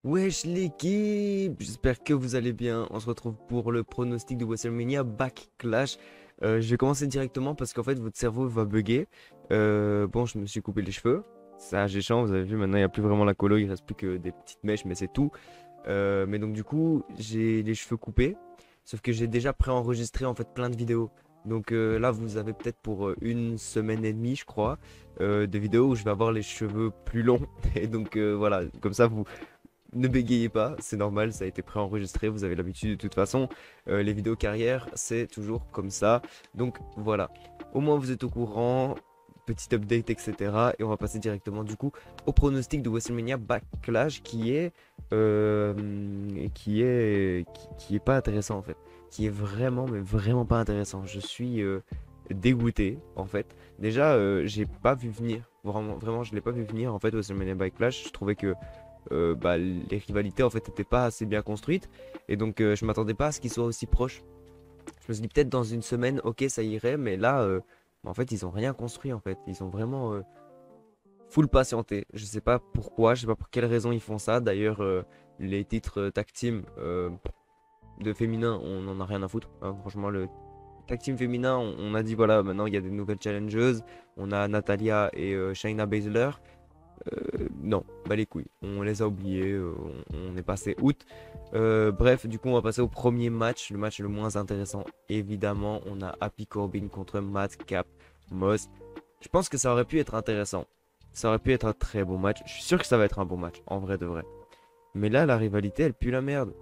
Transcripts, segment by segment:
Wesh l'équipe, j'espère que vous allez bien. On se retrouve pour le pronostic de WrestleMania Backlash. Je vais commencer directement parce qu'en fait votre cerveau va bugger. Bon, je me suis coupé les cheveux. Ça, j'ai chance, vous avez vu, maintenant il n'y a plus vraiment la colo, il reste plus que des petites mèches, mais c'est tout. Mais donc du coup, j'ai les cheveux coupés. Sauf que j'ai déjà préenregistré en fait plein de vidéos. Donc là, vous avez peut-être pour une semaine et demie, je crois, des vidéos où je vais avoir les cheveux plus longs. Et donc voilà, comme ça vous ne bégayez pas, c'est normal, ça a été préenregistré, vous avez l'habitude de toute façon. Les vidéos carrière, c'est toujours comme ça. Donc voilà, au moins vous êtes au courant, petit update, etc. Et on va passer directement du coup au pronostic de WrestleMania Backlash qui est pas intéressant en fait. Qui est vraiment, mais vraiment pas intéressant. Je suis dégoûté en fait. Déjà, j'ai pas vu venir. Vraiment, vraiment, je l'ai pas vu venir en fait WrestleMania Backlash. Je trouvais que bah, les rivalités en fait n'étaient pas assez bien construites et donc je m'attendais pas à ce qu'ils soient aussi proches. Je me suis dit peut-être dans une semaine, ok, ça irait, mais là, en fait, ils ont rien construit en fait. Ils ont vraiment full patienté. Je sais pas pourquoi, je sais pas pour quelle raison ils font ça. D'ailleurs, les titres tag team de féminin, on en a rien à foutre, hein. Franchement, le tag team féminin, on a dit voilà, maintenant il y a des nouvelles challengeuses. On a Natalia et Shayna Baszler. Non, bah les couilles. On les a oubliés, on est passé août. Bref, du coup, on va passer au premier match, le match le moins intéressant. Évidemment, on a Happy Corbin contre Madcap Moss. Je pense que ça aurait pu être intéressant. Ça aurait pu être un très bon match. Je suis sûr que ça va être un bon match, en vrai de vrai. Mais là, la rivalité, elle pue la merde.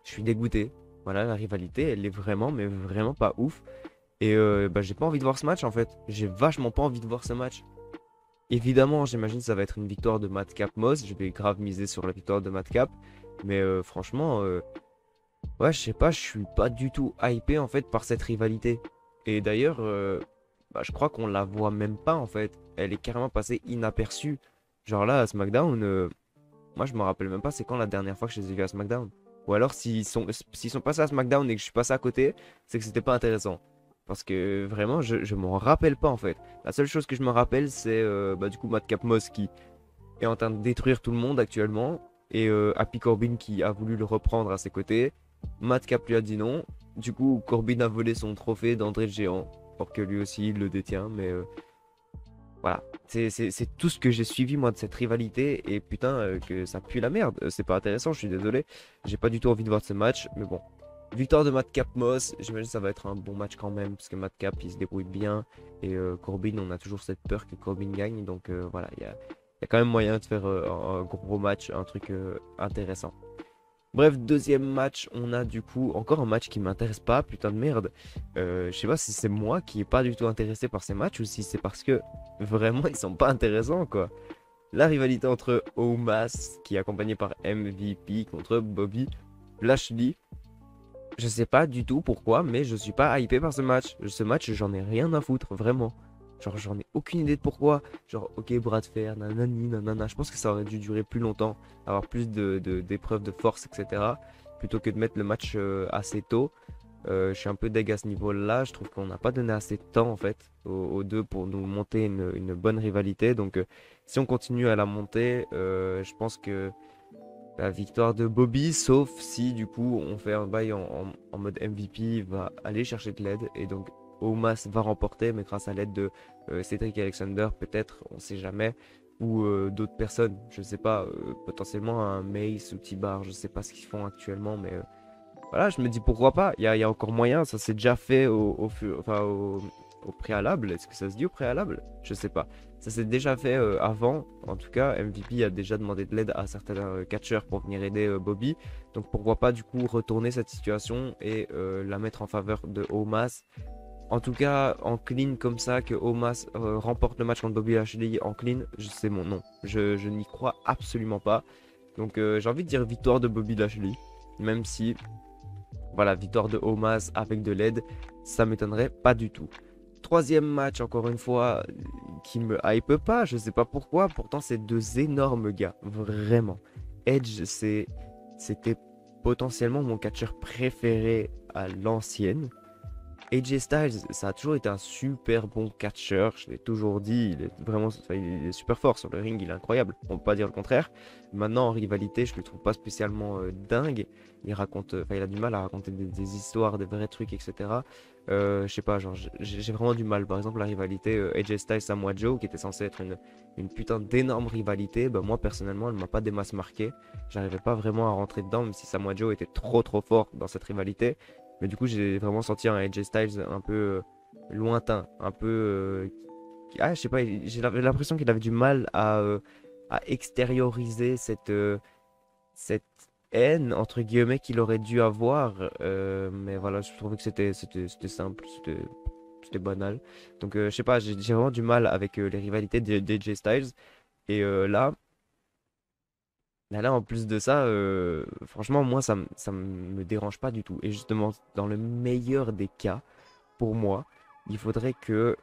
Je suis dégoûté. Voilà, la rivalité, elle est vraiment, mais vraiment pas ouf. Et bah, j'ai pas envie de voir ce match en fait. J'ai vachement pas envie de voir ce match. Évidemment, j'imagine que ça va être une victoire de Madcap Moss. Je vais grave miser sur la victoire de Madcap. Mais franchement, ouais, je sais pas, je suis pas du tout hypé en fait par cette rivalité. Et d'ailleurs, bah, je crois qu'on la voit même pas en fait. Elle est carrément passée inaperçue. Genre là, à SmackDown, moi je me rappelle même pas c'est quand la dernière fois que je les ai vus à SmackDown. Ou alors s'ils sont passés à SmackDown et que je suis passé à côté, c'est que c'était pas intéressant. Parce que vraiment, je m'en rappelle pas en fait. La seule chose que je me rappelle, c'est bah, du coup Madcap Moss qui est en train de détruire tout le monde actuellement. Et Happy Corbin qui a voulu le reprendre à ses côtés. Madcap lui a dit non. Du coup, Corbin a volé son trophée d'André le Géant. Or que lui aussi, il le détient. Mais voilà. C'est tout ce que j'ai suivi moi de cette rivalité. Et putain, que ça pue la merde. C'est pas intéressant, je suis désolé. J'ai pas du tout envie de voir ce match. Mais bon. Victoire de Madcap Moss, j'imagine que ça va être un bon match quand même, parce que Madcap il se débrouille bien, et Corbin, on a toujours cette peur que Corbin gagne, donc voilà, il y a quand même moyen de faire un gros match, un truc intéressant. Bref, deuxième match, on a du coup encore un match qui m'intéresse pas, putain de merde. Je sais pas si c'est moi qui est pas du tout intéressé par ces matchs, ou si c'est parce que vraiment ils sont pas intéressants quoi. La rivalité entre Omas, qui est accompagné par MVP, contre Bobby Lashley. Je sais pas du tout pourquoi, mais je suis pas hypé par ce match. Ce match, j'en ai rien à foutre, vraiment. Genre, j'en ai aucune idée de pourquoi. Genre, ok, bras de fer, nanani, nanana. Je pense que ça aurait dû durer plus longtemps, avoir plus d'épreuves de force, etc. Plutôt que de mettre le match assez tôt. Je suis un peu deg à ce niveau-là. Je trouve qu'on n'a pas donné assez de temps, en fait, aux deux pour nous monter une bonne rivalité. Donc, si on continue à la monter, je pense que la victoire de Bobby, sauf si du coup on fait un bail en mode MVP, il va aller chercher de l'aide et donc Omas va remporter, mais grâce à l'aide de Cedric Alexander, peut-être, on sait jamais, ou d'autres personnes, je sais pas, potentiellement un Mace ou T-Bar, je sais pas ce qu'ils font actuellement, mais voilà, je me dis pourquoi pas, il y a encore moyen, ça s'est déjà fait au préalable. Est-ce que ça se dit au préalable? Je sais pas. Ça s'est déjà fait avant, en tout cas, MVP a déjà demandé de l'aide à certains catcheurs pour venir aider Bobby, donc pourquoi pas du coup retourner cette situation et la mettre en faveur de Omas. En tout cas, en clean comme ça, que Omas remporte le match contre Bobby Lashley en clean, c'est mon nom. Je n'y crois absolument pas. Donc j'ai envie de dire victoire de Bobby Lashley, même si voilà, victoire de Omas avec de l'aide, ça m'étonnerait pas du tout. Troisième match, encore une fois, qui me hype pas, je sais pas pourquoi, pourtant c'est deux énormes gars, vraiment. Edge, c'était potentiellement mon catcheur préféré à l'ancienne. AJ Styles, ça a toujours été un super bon catcheur, je l'ai toujours dit, il est vraiment, enfin, il est super fort sur le ring, il est incroyable, on peut pas dire le contraire. Maintenant en rivalité, je le trouve pas spécialement dingue, il raconte, enfin il a du mal à raconter des histoires, des vrais trucs, etc. Je sais pas, genre j'ai vraiment du mal, par exemple la rivalité AJ Styles Samoa Joe, qui était censée être une putain d'énorme rivalité, bah moi personnellement elle m'a pas des masses marqué, j'arrivais pas vraiment à rentrer dedans, même si Samoa Joe était trop fort dans cette rivalité. Mais du coup, j'ai vraiment senti un AJ Styles un peu lointain, un peu. Ah, je sais pas, j'avais l'impression qu'il avait du mal à extérioriser cette haine, entre guillemets, qu'il aurait dû avoir. Mais voilà, je trouvais que c'était simple, c'était banal. Donc, je sais pas, j'ai vraiment du mal avec les rivalités d'AJ Styles. Et là, en plus de ça, franchement, moi, ça me dérange pas du tout. Et justement, dans le meilleur des cas, pour moi, il faudrait que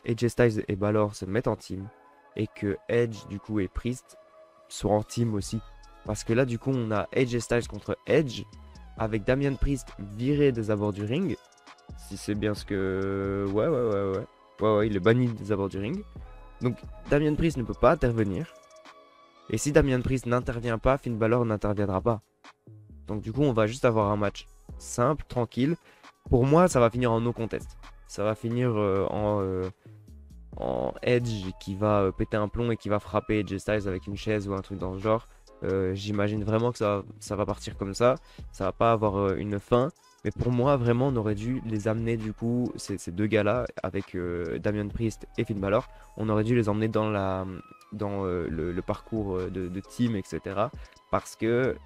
AJ Styles et Balor se mettent en team et que Edge, du coup, et Priest soient en team aussi. Parce que là, du coup, on a AJ Styles contre Edge avec Damian Priest viré des abords du ring. Si c'est bien ce que. Ouais. Ouais, il est banni des abords du ring. Donc, Damian Priest ne peut pas intervenir. Et si Damian Priest n'intervient pas, Finn Balor n'interviendra pas. Donc du coup, on va juste avoir un match simple, tranquille. Pour moi, ça va finir en no contest. Ça va finir en Edge qui va péter un plomb et qui va frapper AJ Styles avec une chaise ou un truc dans ce genre. J'imagine vraiment que ça va partir comme ça. Ça va pas avoir une fin. Mais pour moi, vraiment, on aurait dû les amener du coup, ces deux gars-là, avec Damian Priest et Finn Balor, on aurait dû les emmener dans le parcours de team, etc. Parce que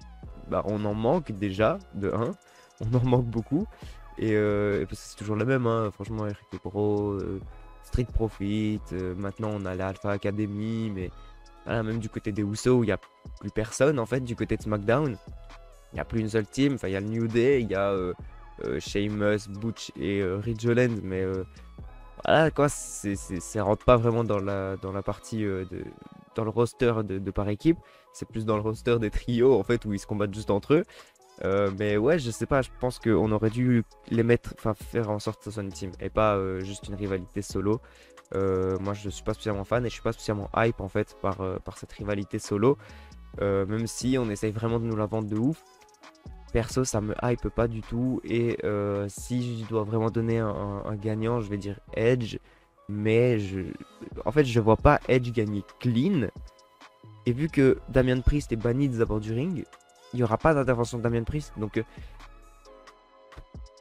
bah, on en manque déjà, de 1. On en manque beaucoup. Et parce que c'est toujours le même, hein. Franchement, Eric Pro, Street Profit, maintenant on a la Alpha Academy, mais voilà, même du côté des Usos, il n'y a plus personne en fait, du côté de SmackDown. Il n'y a plus une seule team, enfin il y a le New Day, il y a Sheamus, Butch et Ridge Holland, mais voilà quoi, ça rentre pas vraiment dans la partie dans le roster de par équipe, c'est plus dans le roster des trios en fait où ils se combattent juste entre eux. Mais ouais, je sais pas, je pense qu'on aurait dû les mettre, enfin faire en sorte que ce soit une team et pas juste une rivalité solo. Moi je suis pas spécialement fan et je suis pas spécialement hype en fait par cette rivalité solo. Même si on essaye vraiment de nous la vendre de ouf. Perso, ça me hype pas du tout. Et si je dois vraiment donner un gagnant, je vais dire Edge. Mais en fait, je vois pas Edge gagner clean. Et vu que Damian Priest est banni des abords du ring, il n'y aura pas d'intervention de Damian Priest. Donc,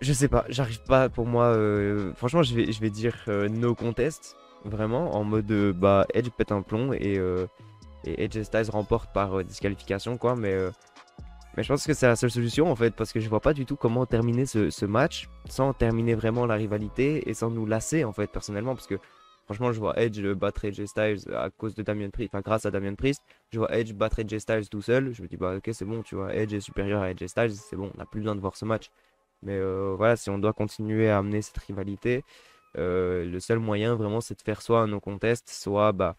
je sais pas, j'arrive pas pour moi. Franchement, je vais dire no contest. Vraiment, en mode bah, Edge pète un plomb et AJ Styles remporte par disqualification, quoi. Mais je pense que c'est la seule solution en fait, parce que je vois pas du tout comment terminer ce match sans terminer vraiment la rivalité et sans nous lasser en fait, personnellement. Parce que franchement, je vois Edge battre AJ Styles à cause de Damian Priest, enfin grâce à Damian Priest. Je vois Edge battre AJ Styles tout seul. Je me dis, bah ok, c'est bon, tu vois, Edge est supérieur à AJ Styles, c'est bon, on n'a plus besoin de voir ce match. Mais voilà, si on doit continuer à amener cette rivalité, le seul moyen vraiment, c'est de faire soit un no contest, soit bah.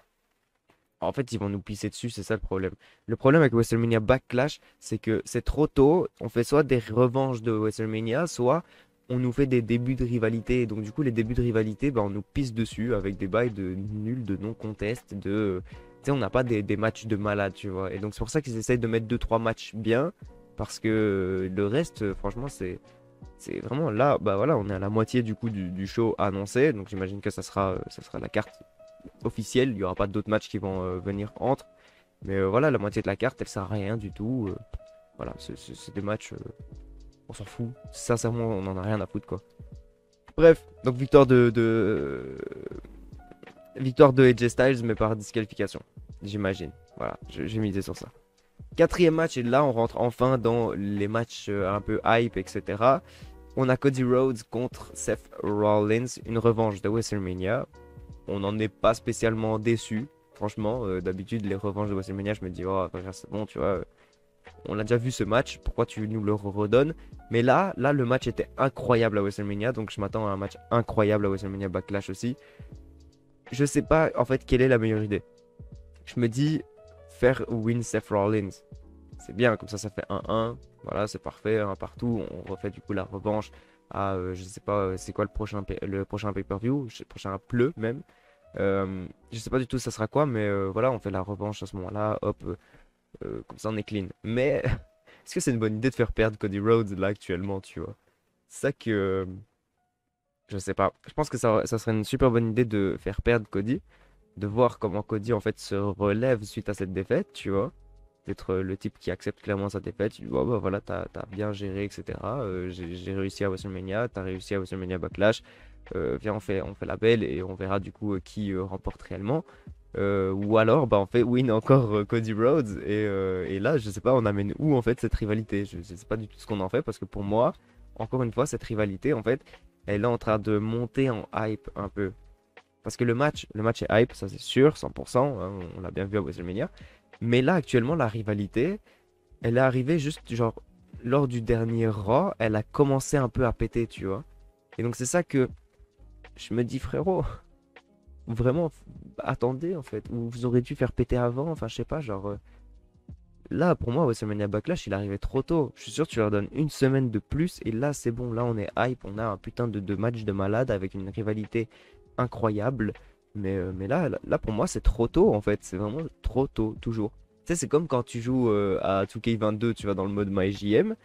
En fait, ils vont nous pisser dessus, c'est ça le problème. Le problème avec WrestleMania Backlash, c'est que c'est trop tôt. On fait soit des revanches de WrestleMania, soit on nous fait des débuts de rivalité. Et donc, du coup, les débuts de rivalité, bah, on nous pisse dessus avec des bails de nuls, de non-contest, de. Tu sais, on n'a pas des matchs de malade, tu vois. Et donc, c'est pour ça qu'ils essayent de mettre deux trois matchs bien. Parce que le reste, franchement, c'est vraiment là. Bah voilà, on est à la moitié du coup du show annoncé. Donc, j'imagine que ça sera la carte officiel, il n'y aura pas d'autres matchs qui vont venir entre. Mais voilà, la moitié de la carte, elle sert à rien du tout. Voilà, c'est des matchs, on s'en fout. Sincèrement, on en a rien à foutre, quoi. Bref, donc victoire de AJ Styles, mais par disqualification, j'imagine. Voilà, j'ai misé sur ça. Quatrième match, et là, on rentre enfin dans les matchs un peu hype, etc. On a Cody Rhodes contre Seth Rollins, une revanche de WrestleMania. On n'en est pas spécialement déçu. Franchement, d'habitude, les revanches de WrestleMania, je me dis, oh, c'est bon, tu vois, on a déjà vu ce match, pourquoi tu nous le redonnes? Mais là, le match était incroyable à WrestleMania, donc je m'attends à un match incroyable à WrestleMania Backlash aussi. Je sais pas, en fait, quelle est la meilleure idée. Je me dis, faire win Seth Rollins. C'est bien, comme ça fait 1-1. Voilà, c'est parfait, un partout. On refait du coup la revanche je sais pas, c'est quoi le prochain pay-per-view, le prochain pleu même. Je sais pas du tout ça sera quoi, mais voilà, on fait la revanche à ce moment-là, hop, comme ça on est clean. Mais est-ce que c'est une bonne idée de faire perdre Cody Rhodes là actuellement, tu vois? C'est ça que je sais pas. Je pense que ça serait une super bonne idée de faire perdre Cody, de voir comment Cody en fait se relève suite à cette défaite, tu vois. D'être le type qui accepte clairement sa défaite, tu dis, oh, bah voilà, t'as bien géré, etc. J'ai réussi à WrestleMania, t'as réussi à WrestleMania Backlash. Viens, on fait la belle et on verra du coup qui remporte réellement. Ou alors, bah, on fait win encore Cody Rhodes et là, je sais pas, on amène où en fait cette rivalité. Je sais pas du tout ce qu'on en fait parce que pour moi, encore une fois, cette rivalité en fait, elle est en train de monter en hype un peu. Parce que le match est hype, ça c'est sûr, 100%, hein, on l'a bien vu à WrestleMania. Mais là, actuellement, la rivalité, elle est arrivée juste, genre, lors du dernier Raw, elle a commencé un peu à péter, tu vois. Et donc, c'est ça que je me dis, frérot, vraiment, attendez, en fait. Ou vous aurez dû faire péter avant, enfin, je sais pas, genre. Là, pour moi, WrestleMania Backlash, il arrivait trop tôt. Je suis sûr que tu leur donnes une semaine de plus, et là, c'est bon. Là, on est hype, on a un putain de match de malade avec une rivalité incroyable. Mais là, pour moi, c'est trop tôt, en fait. C'est vraiment trop tôt, toujours. Tu sais, c'est comme quand tu joues à 2K22, tu vas dans le mode MyJM.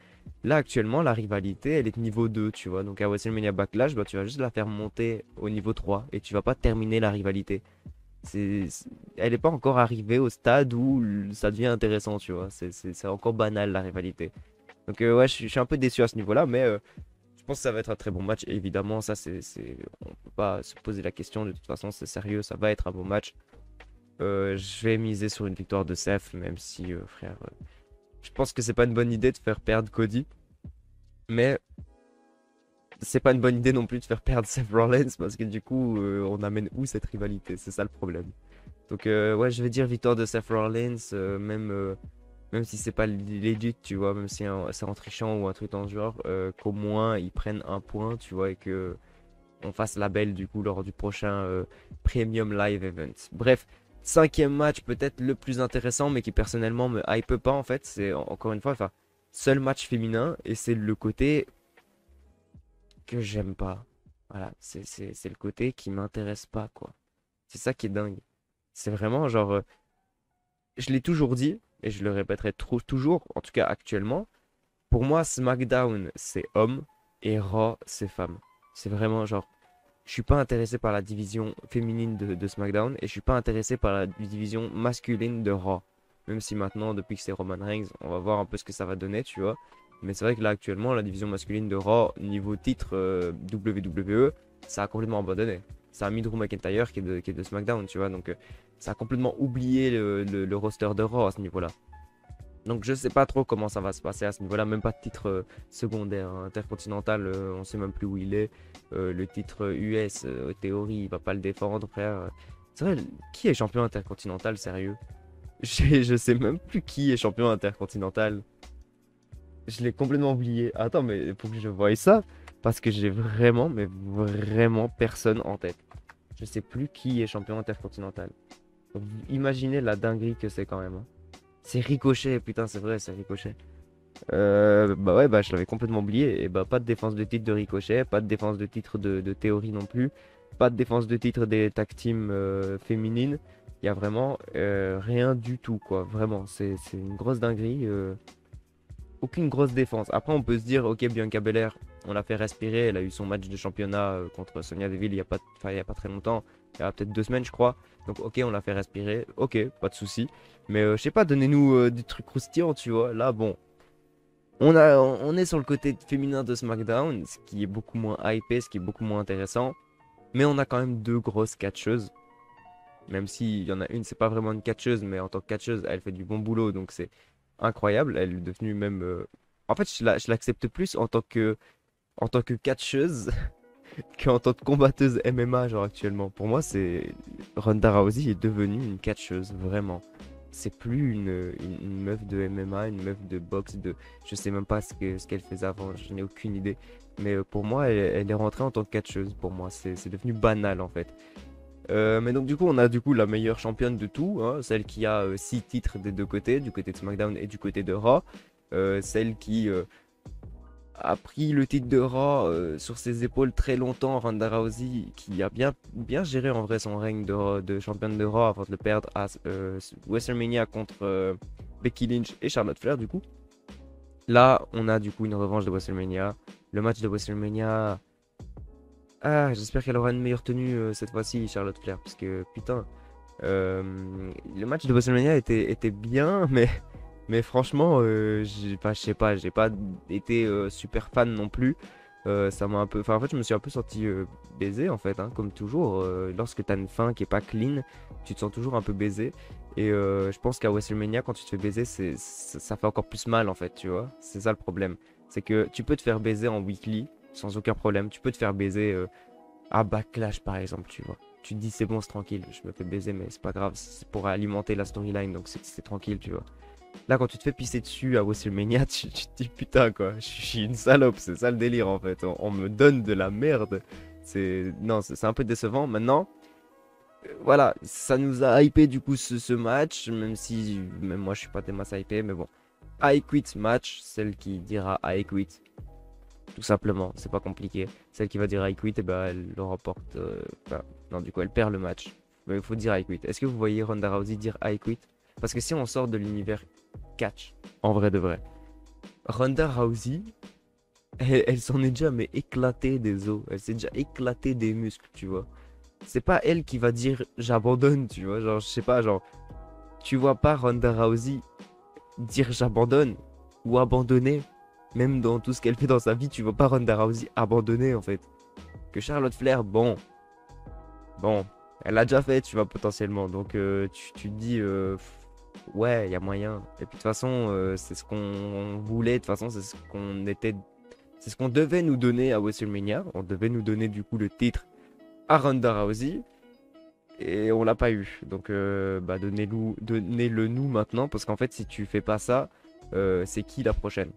Là, actuellement, la rivalité, elle est de niveau 2, tu vois. Donc, à WrestleMania Backlash, bah, tu vas juste la faire monter au niveau 3 et tu vas pas terminer la rivalité. Elle n'est pas encore arrivée au stade où ça devient intéressant, tu vois. C'est encore banal, la rivalité. Donc, ouais, je suis un peu déçu à ce niveau-là, mais je pense que ça va être un très bon match. Évidemment, ça, on peut pas se poser la question. De toute façon, c'est sérieux, ça va être un bon match. Je vais miser sur une victoire de Seth, même si, frère, je pense que c'est pas une bonne idée de faire perdre Cody. Mais c'est pas une bonne idée non plus de faire perdre Seth Rollins parce que du coup, on amène où cette rivalité? C'est ça le problème. Donc, ouais, je vais dire victoire de Seth Rollins, même si c'est pas legit, tu vois, même si c'est en trichant ou un truc dans ce genre, qu'au moins ils prennent un point, tu vois, et que on fasse la belle du coup lors du prochain Premium Live Event. Bref, cinquième match peut-être le plus intéressant, mais qui personnellement me hype pas en fait, c'est encore une fois, enfin, seul match féminin et c'est le côté que j'aime pas. Voilà, c'est le côté qui m'intéresse pas, quoi. C'est ça qui est dingue. C'est vraiment genre, je l'ai toujours dit, et je le répéterai toujours, en tout cas actuellement, pour moi, SmackDown, c'est homme, et Raw, c'est femme. C'est vraiment genre, je suis pas intéressé par la division féminine de SmackDown, et je suis pas intéressé par la division masculine de Raw. Même si maintenant, depuis que c'est Roman Reigns, on va voir un peu ce que ça va donner, tu vois. Mais c'est vrai que là, actuellement, la division masculine de Raw, niveau titre WWE, ça a complètement abandonné. Ça a mis Drew McIntyre qui est de SmackDown, tu vois. Donc, ça a complètement oublié le roster de Raw à ce niveau-là. Donc, je sais pas trop comment ça va se passer à ce niveau-là. Même pas de titre secondaire, hein. Intercontinental, on sait même plus où il est. Le titre US, théorie, il va pas le défendre, frère. C'est vrai, qui est champion intercontinental, sérieux? Je sais même plus qui est champion intercontinental. Je l'ai complètement oublié. Attends, mais faut que je voie ça. Parce que j'ai vraiment, mais vraiment personne en tête. Je sais plus qui est champion intercontinental. Donc, imaginez la dinguerie que c'est quand même, hein. C'est Ricochet, putain, c'est vrai, c'est Ricochet. Bah ouais, bah je l'avais complètement oublié. Et bah pas de défense de titre de Ricochet, pas de défense de titre de théorie non plus. Pas de défense de titre des tag teams féminines. Il y a vraiment rien du tout, quoi. Vraiment, c'est une grosse dinguerie. Aucune grosse défense. Après, on peut se dire, ok, Bianca Belair, on l'a fait respirer. Elle a eu son match de championnat contre Sonya Deville il y a pas très longtemps. Il y a peut-être 2 semaines, je crois. Donc, ok, on l'a fait respirer. Ok, pas de souci. Mais je sais pas, donnez-nous des trucs croustillants, tu vois. Là, bon, on est sur le côté féminin de SmackDown, ce qui est beaucoup moins hypé, ce qui est beaucoup moins intéressant. Mais on a quand même deux grosses catcheuses. Même s'il y en a une, c'est pas vraiment une catcheuse, mais en tant que catcheuse, elle fait du bon boulot, donc c'est incroyable. Elle est devenue même. En fait, je l'accepte plus en tant que catcheuse qu'en tant que combatteuse MMA, genre actuellement. Pour moi, c'est. Ronda Rousey est devenue une catcheuse, vraiment. C'est plus une meuf de MMA, une meuf de boxe, je sais même pas ce qu'elle faisait avant, je n'ai aucune idée. Mais pour moi, elle est rentrée en tant que catcheuse. Pour moi, c'est devenu banal en fait. Mais donc du coup on a du coup la meilleure championne de tout, hein, celle qui a 6 titres des deux côtés, du côté de SmackDown et du côté de Raw. Celle qui a pris le titre de Raw sur ses épaules très longtemps. Ronda Rousey, qui a bien géré en vrai son règne de championne de Raw avant de le perdre à WrestleMania contre Becky Lynch et Charlotte Flair, du coup. Là, on a du coup une revanche de WrestleMania. Le match de WrestleMania. Ah, j'espère qu'elle aura une meilleure tenue cette fois-ci, Charlotte Flair. Parce que putain, le match de WrestleMania était bien, mais franchement, je sais pas, j'ai pas été super fan non plus. Ça m'a un peu. Enfin, en fait, je me suis un peu senti baisé, en fait, hein, comme toujours. Lorsque t'as une fin qui est pas clean, tu te sens toujours un peu baisé. Et je pense qu'à WrestleMania, quand tu te fais baiser, ça fait encore plus mal, en fait, tu vois. C'est ça le problème. C'est que tu peux te faire baiser en weekly sans aucun problème. Tu peux te faire baiser à Backlash, par exemple, tu vois. Tu te dis, c'est bon, c'est tranquille, je me fais baiser, mais c'est pas grave, c'est pour alimenter la storyline, donc c'est tranquille, tu vois. Là, quand tu te fais pisser dessus à WrestleMania, tu te dis putain quoi, je suis une salope, c'est ça le délire en fait. On me donne de la merde. Non, c'est un peu décevant. Maintenant, voilà, ça nous a hypé du coup ce match, même si même moi je suis pas des masses hypé, mais bon. I quit match, celle qui dira I quit, tout simplement, c'est pas compliqué. Celle qui va dire I quit, et ben elle le remporte. Enfin, non, du coup, elle perd le match. Mais il faut dire I quit. Est-ce que vous voyez Ronda Rousey dire I quit? Parce que si on sort de l'univers catch, en vrai de vrai, Ronda Rousey, elle s'en est déjà mais éclatée des os. Elle s'est déjà éclatée des muscles, tu vois. C'est pas elle qui va dire j'abandonne, tu vois. Genre, je sais pas, genre, tu vois pas Ronda Rousey dire j'abandonne ou abandonner. Même dans tout ce qu'elle fait dans sa vie, tu vois pas Ronda Rousey abandonner en fait. Que Charlotte Flair, bon, elle l'a déjà fait, tu vois, potentiellement. Donc tu te dis, ouais, il y a moyen. Et puis de toute façon, c'est ce qu'on voulait. De toute façon, c'est ce qu'on devait nous donner à WrestleMania. On devait nous donner du coup le titre à Ronda Rousey. Et on l'a pas eu. Donc, bah, donnez-le nous maintenant. Parce qu'en fait, si tu fais pas ça, c'est qui la prochaine?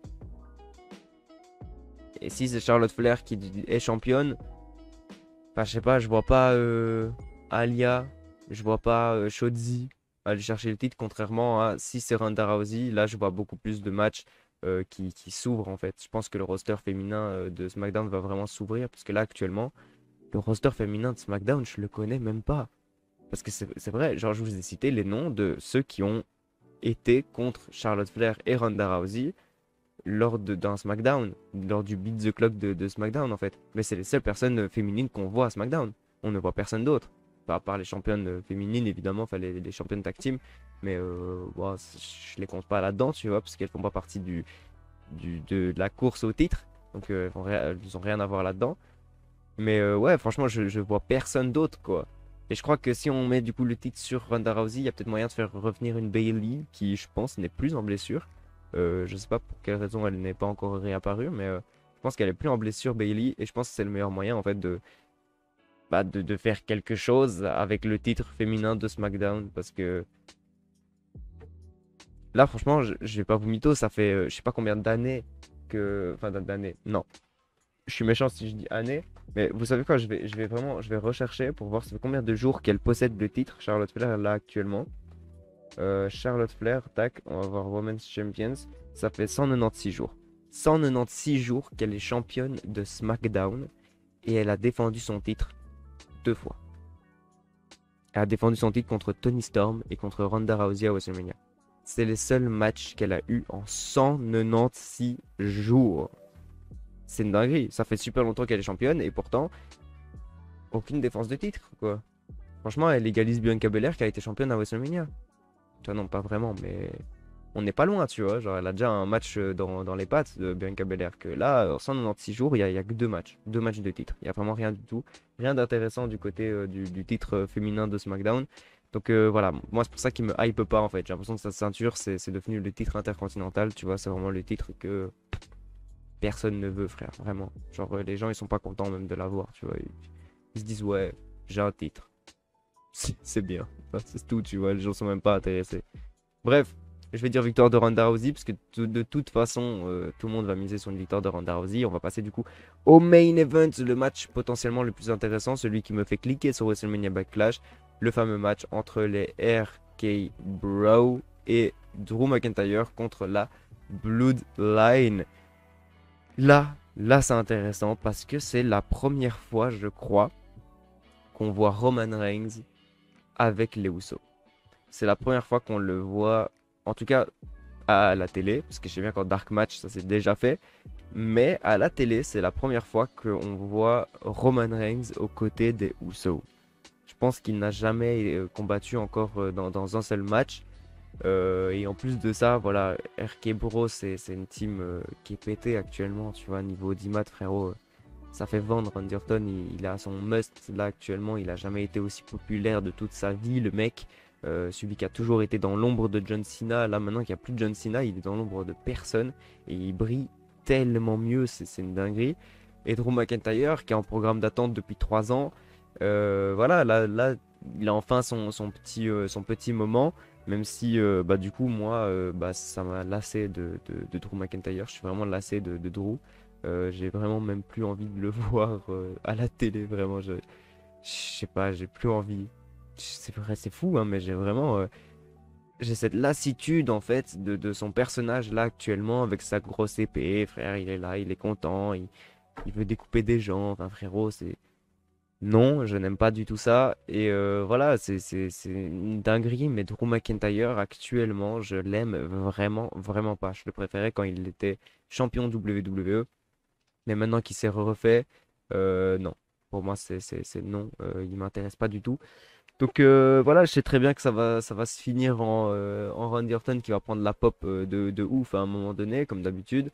Et si c'est Charlotte Flair qui est championne, enfin, je sais pas, je vois pas Alia, je vois pas Shotzi aller chercher le titre, contrairement à si c'est Ronda Rousey, là je vois beaucoup plus de matchs qui s'ouvrent en fait. Je pense que le roster féminin de SmackDown va vraiment s'ouvrir, parce que là actuellement, le roster féminin de SmackDown, je le connais même pas. Parce que c'est vrai, genre je vous ai cité les noms de ceux qui ont été contre Charlotte Flair et Ronda Rousey d'un SmackDown, lors du Beat the Clock de SmackDown en fait. Mais c'est les seules personnes féminines qu'on voit à SmackDown. On ne voit personne d'autre. À part les championnes féminines évidemment, enfin les championnes tag team. Mais bon, je les compte pas là-dedans, tu vois, parce qu'elles font pas partie de la course au titre. Donc elles ont rien à voir là-dedans. Mais ouais, franchement, je vois personne d'autre quoi. Et je crois que si on met du coup le titre sur Ronda Rousey, il y a peut-être moyen de faire revenir une Bayley qui, je pense, n'est plus en blessure. Je sais pas pour quelle raison elle n'est pas encore réapparue, mais je pense qu'elle est plus en blessure Bayley et je pense que c'est le meilleur moyen en fait de faire quelque chose avec le titre féminin de SmackDown parce que là franchement je vais pas vous mytho, ça fait je sais pas combien d'années que enfin d'années non, je suis méchant si je dis années, mais vous savez quoi, je vais rechercher pour voir ça fait combien de jours qu'elle possède le titre Charlotte Flair là actuellement. Charlotte Flair, tac, on va voir Women's Champions. Ça fait 196 jours. 196 jours qu'elle est championne de SmackDown et elle a défendu son titre 2 fois. Elle a défendu son titre contre Toni Storm et contre Ronda Rousey à WrestleMania. C'est les seuls matchs qu'elle a eu en 196 jours. C'est une dinguerie. Ça fait super longtemps qu'elle est championne et pourtant, aucune défense de titre, quoi. Franchement, elle égalise Bianca Belair qui a été championne à WrestleMania. Toi non, pas vraiment, mais on n'est pas loin, tu vois. Genre, elle a déjà un match dans les pattes de Bianca Belair. Que là, en 196 jours, il y a que 2 matchs. 2 matchs de titre. Il n'y a vraiment rien du tout. Rien d'intéressant du côté du titre féminin de SmackDown. Donc voilà, moi c'est pour ça qu'il me hype pas en fait. J'ai l'impression que sa ceinture, c'est devenu le titre intercontinental. Tu vois, c'est vraiment le titre que personne ne veut, frère. Vraiment. Genre, les gens, ils sont pas contents même de l'avoir, tu vois. Ils se disent, ouais, j'ai un titre. C'est bien. Enfin, c'est tout, tu vois. Les gens sont même pas intéressés. Bref, je vais dire victoire de Ronda Rousey, parce que de toute façon, tout le monde va miser sur une victoire de Ronda Rousey. On va passer du coup au main event, le match potentiellement le plus intéressant, celui qui me fait cliquer sur WrestleMania Backlash, le fameux match entre les RK Bro et Drew McIntyre contre la Bloodline. Là c'est intéressant parce que c'est la première fois, je crois, qu'on voit Roman Reigns avec les Usos. C'est la première fois qu'on le voit, en tout cas à la télé, parce que je sais bien qu'en Dark Match ça s'est déjà fait, mais à la télé c'est la première fois qu'on voit Roman Reigns aux côtés des Usos. Je pense qu'il n'a jamais combattu encore dans un seul match. Et en plus de ça, voilà, RK Bro, c'est une team qui est pétée actuellement, tu vois, niveau d'IMAT, frérot. Ça fait vendre Randy Orton, il a son must là actuellement, il a jamais été aussi populaire de toute sa vie, le mec. Celui qui a toujours été dans l'ombre de John Cena, là maintenant qu'il n'y a plus de John Cena, il est dans l'ombre de personne et il brille tellement mieux, c'est une dinguerie. Et Drew McIntyre qui est en programme d'attente depuis 3 ans, voilà, là il a enfin son petit moment. Même si, bah, du coup, moi, bah, ça m'a lassé de Drew McIntyre. Je suis vraiment lassé de Drew. J'ai vraiment même plus envie de le voir à la télé, vraiment. Je sais pas, j'ai plus envie. C'est vrai, c'est fou, hein, mais j'ai vraiment. J'ai cette lassitude, en fait, de son personnage là actuellement, avec sa grosse épée. Frère, il est là, il est content, il veut découper des gens. Enfin, frérot, c'est. Non, je n'aime pas du tout ça. Et voilà, c'est une dinguerie. Mais Drew McIntyre, actuellement, je l'aime vraiment, vraiment pas. Je le préférais quand il était champion WWE. Mais maintenant qu'il s'est refait, non. Pour moi, c'est non. Il m'intéresse pas du tout. Donc voilà, je sais très bien que ça va se finir en Randy Orton qui va prendre la pop de ouf à un moment donné, comme d'habitude.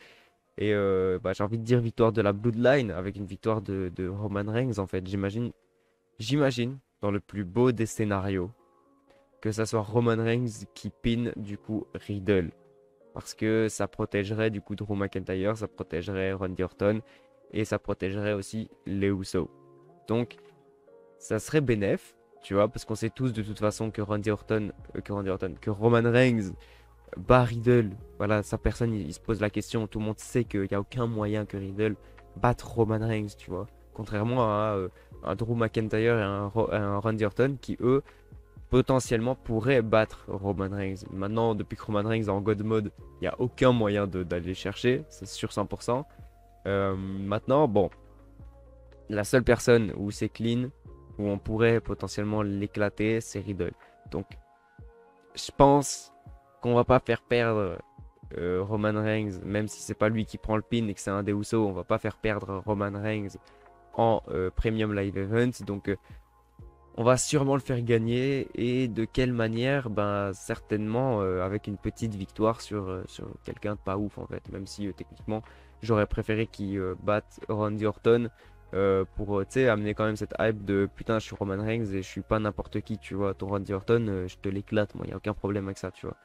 Et bah, j'ai envie de dire victoire de la Bloodline avec une victoire de Roman Reigns, en fait. J'imagine, dans le plus beau des scénarios, que ça soit Roman Reigns qui pin du coup Riddle. Parce que ça protégerait du coup Drew McIntyre, ça protégerait Randy Orton et ça protégerait aussi les Usos. Donc ça serait bénéf, tu vois, parce qu'on sait tous de toute façon que Roman Reigns bat Riddle. Voilà, sa personne, il se pose la question. Tout le monde sait qu'il n'y a aucun moyen que Riddle batte Roman Reigns, tu vois. Contrairement à un Drew McIntyre et un Randy Orton qui, eux, potentiellement pourraient battre Roman Reigns. Maintenant, depuis que Roman Reigns est en God Mode, il n'y a aucun moyen d'aller chercher, c'est sûr 100%. Maintenant, bon, la seule personne où c'est clean, où on pourrait potentiellement l'éclater, c'est Riddle. Donc, je pense qu'on va pas faire perdre Roman Reigns, même si c'est pas lui qui prend le pin et que c'est un des Usos, on va pas faire perdre Roman Reigns en Premium Live Event. Donc on va sûrement le faire gagner. Et de quelle manière? Ben certainement avec une petite victoire sur quelqu'un de pas ouf en fait. Même si techniquement j'aurais préféré qu'il batte Randy Orton. Pour tu sais amener quand même cette hype de putain je suis Roman Reigns et je suis pas n'importe qui, tu vois. Ton Randy Orton je te l'éclate, moi y a aucun problème avec ça, tu vois.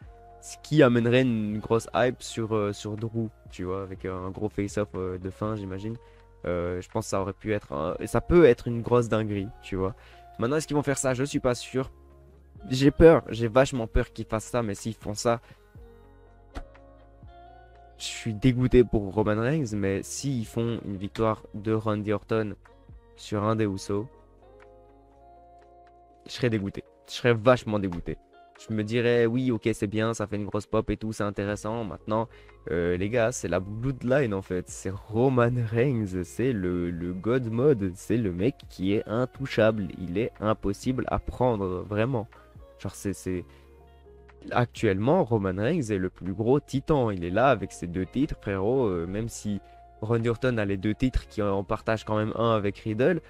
Ce qui amènerait une grosse hype sur Drew, tu vois, avec un gros face-off de fin, j'imagine. Je pense que ça aurait pu être et ça peut être une grosse dinguerie, tu vois. Maintenant, est-ce qu'ils vont faire ça? Je suis pas sûr. J'ai peur, j'ai vachement peur qu'ils fassent ça, mais s'ils font ça, je suis dégoûté pour Roman Reigns, mais s'ils font une victoire de Randy Orton sur un des Usos, je serais dégoûté. Je serais vachement dégoûté. Je me dirais, oui, ok, c'est bien, ça fait une grosse pop et tout, c'est intéressant. Maintenant, les gars, c'est la Bloodline en fait. C'est Roman Reigns, c'est le God Mode. C'est le mec qui est intouchable. Il est impossible à prendre, vraiment. Genre, Actuellement, Roman Reigns est le plus gros titan. Il est là avec ses 2 titres, frérot. Même si Randy Orton a les 2 titres, qui en partagent quand même un avec Riddle,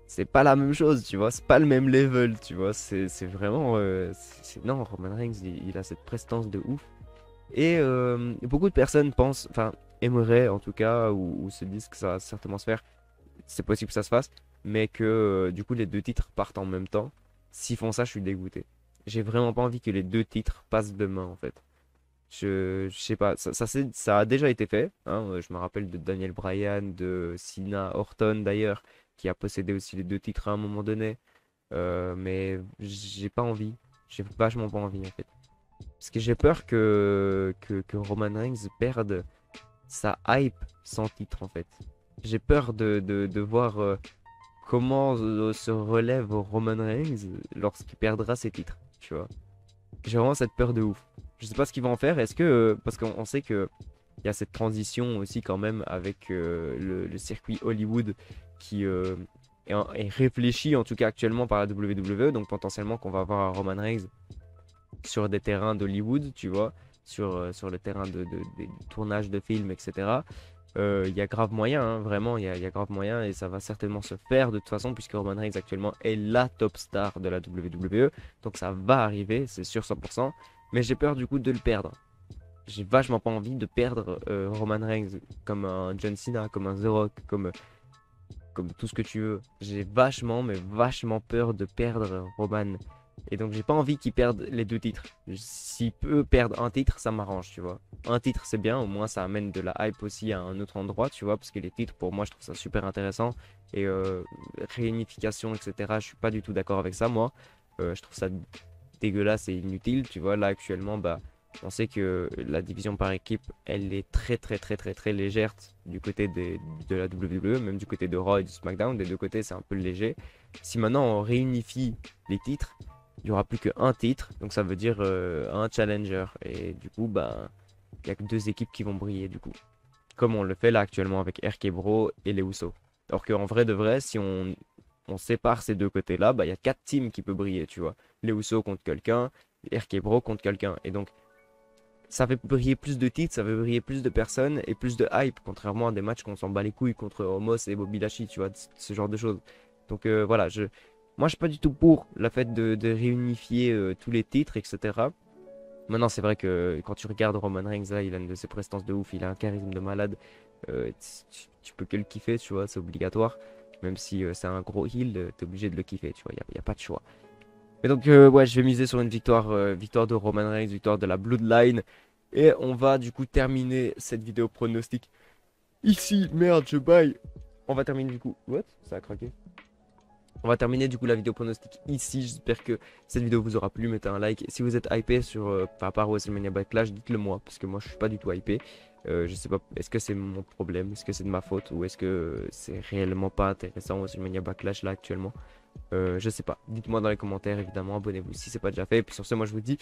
c'est pas la même chose, tu vois, c'est pas le même level, tu vois, c'est vraiment, non, Roman Reigns, il a cette prestance de ouf, et beaucoup de personnes pensent, enfin, aimeraient en tout cas, ou se disent que ça va certainement se faire, c'est possible que ça se fasse, mais que du coup les 2 titres partent en même temps. S'ils font ça, je suis dégoûté. J'ai vraiment pas envie que les 2 titres passent demain, en fait. Je sais pas, ça a déjà été fait, hein. Je me rappelle de Daniel Bryan, de Cena, Orton d'ailleurs, qui a possédé aussi les 2 titres à un moment donné. Mais j'ai pas envie, j'ai vachement pas envie en fait. Parce que j'ai peur que Roman Reigns perde sa hype sans titre en fait. J'ai peur de voir comment se relève Roman Reigns lorsqu'il perdra ses titres, tu vois. J'ai vraiment cette peur de ouf. Je sais pas ce qu'ils vont en faire. Est-ce que. Parce qu'on sait que il y a cette transition aussi quand même avec le circuit Hollywood qui est réfléchi en tout cas actuellement par la WWE, donc potentiellement qu'on va avoir un Roman Reigns sur des terrains d'Hollywood, tu vois, sur le terrain des tournages de films, etc. Il y a grave moyen, hein, vraiment, il y a grave moyen et ça va certainement se faire de toute façon puisque Roman Reigns actuellement est la top star de la WWE. Donc ça va arriver, c'est sûr 100%. Mais j'ai peur du coup de le perdre. J'ai vachement pas envie de perdre Roman Reigns comme un John Cena, comme un The Rock, comme tout ce que tu veux. J'ai vachement, mais vachement peur de perdre Roman. Et donc j'ai pas envie qu'il perde les deux titres. S'il peut perdre un titre, ça m'arrange, tu vois. Un titre, c'est bien, au moins ça amène de la hype aussi à un autre endroit, tu vois, parce que les titres, pour moi, je trouve ça super intéressant. Et réunification, etc., je suis pas du tout d'accord avec ça, moi. Je trouve ça dégueulasse et inutile, tu vois. Là, actuellement, bah, on sait que la division par équipe, elle est très, très, très, très, très légère du côté de la WWE, même du côté de Raw et de SmackDown. Des deux côtés, c'est un peu léger. Si maintenant on réunifie les titres, il n'y aura plus qu'un titre, donc ça veut dire un challenger. Et du coup, bah, il n'y a que deux équipes qui vont briller, du coup. Comme on le fait là actuellement avec RK Bro et les Usos. Alors qu'en vrai de vrai, si on sépare ces deux côtés-là, bah, il y a quatre teams qui peuvent briller, tu vois. Les Usos contre quelqu'un, RK Bro contre quelqu'un. Et donc, ça fait briller plus de titres, ça fait briller plus de personnes et plus de hype, contrairement à des matchs qu'on s'en bat les couilles contre Omos et Bobby Lashley, tu vois, ce genre de choses. Donc voilà, moi je suis pas du tout pour le fait de réunifier tous les titres, etc. Maintenant, c'est vrai que quand tu regardes Roman Reigns, là, il a une de ses prestances de ouf, il a un charisme de malade. Tu peux que le kiffer, tu vois, c'est obligatoire. Même si c'est un gros heel, t'es obligé de le kiffer, tu vois, y a pas de choix. Mais donc, ouais, je vais miser sur une victoire, victoire de Roman Reigns, victoire de la Bloodline. Et on va du coup terminer cette vidéo pronostic ici. Merde, je baille. On va terminer du coup. What? Ça a craqué. On va terminer du coup la vidéo pronostic ici. J'espère que cette vidéo vous aura plu. Mettez un like. Si vous êtes hypé sur par rapport à WrestleMania Backlash, dites-le moi. Parce que moi je suis pas du tout hypé. Je sais pas, est-ce que c'est mon problème? Est-ce que c'est de ma faute? Ou est-ce que c'est réellement pas intéressant WrestleMania Backlash là actuellement? Je sais pas. Dites-moi dans les commentaires évidemment. Abonnez-vous si c'est pas déjà fait. Et puis sur ce, moi je vous dis